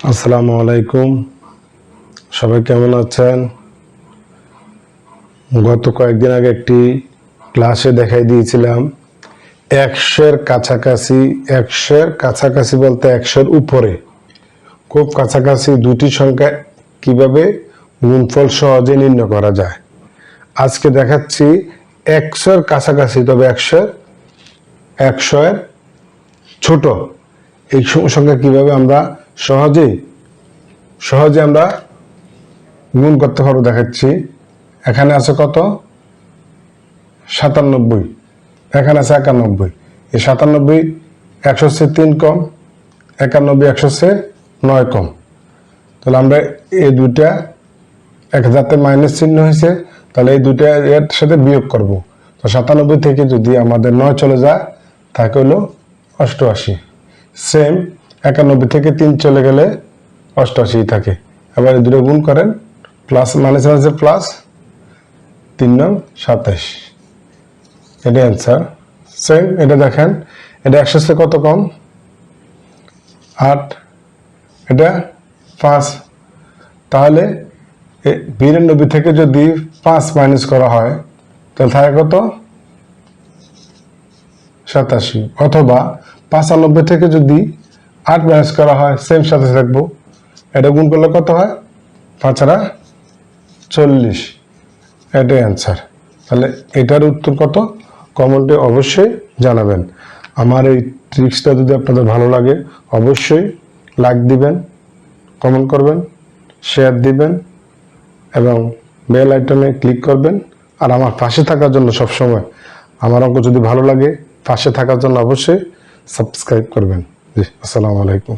আসসালামু আলাইকুম। সবাই কেমন আছেন? গত কয়েকদিন আগে একটি ক্লাসে দেখাই দিয়েছিলাম 100-এর কাছাকাছি বলতে 100-এর উপরে, খুব কাছাকাছি দুটি সংখ্যা কিভাবে গুণফল সহজে নির্ণয় করা যায়। আজকে দেখাচ্ছি 100-এর কাছাকাছি, তবে 100-এর ছোট এই সংখ্যা কিভাবে আমরা সহজে আমরা গুণ করতে পারবো দেখাচ্ছি। এখানে আছে কত? 97, এখানে আছে 91। এই 97 100 চেয়ে 3 কম, 91 100 চেয়ে 9 কম। তাহলে আমরা এই দুইটা এক যাতে মাইনাস চিহ্ন হয়েছে, তাহলে এই দুইটা এর সাথে বিয়োগ করব। তো 97 থেকে যদি আমাদের 9 চলে যায় তাকে হলো 88। সেম 91 থেকে 3 চলে গেলে 88 থাকে। এবার এই দুটো গুণ করেন, প্লাস মাইনাস মাইনাসের প্লাস, 3 নং 27, এটা অ্যান্সার। সেম এটা দেখেন, এটা 100 থেকে কত কম? 8, এটা 5। তাহলে 92 থেকে যদি 5 মাইনাস করা হয় তাহলে থাকে কত? 87। অথবা 95 থেকে যদি 8 মাইনাস করা হয়, সেম 27 রাখবো। এটা গুণ করলে কত হয়? 5 আর 40, এটাই অ্যান্সার। তাহলে এটার উত্তর কত? কমেন্টে অবশ্যই জানাবেন। আমার এই ট্রিক্সটা যদি আপনাদের ভালো লাগে অবশ্যই লাইক দিবেন, কমেন্ট করবেন, শেয়ার দিবেন এবং বেল আইকনে ক্লিক করবেন। আর আমার পাশে থাকার জন্য সবসময়, আমার অঙ্ক যদি ভালো লাগে পাশে থাকার জন্য অবশ্যই সাবস্ক্রাইব করবেন। জি, আসসালামু আলাইকুম।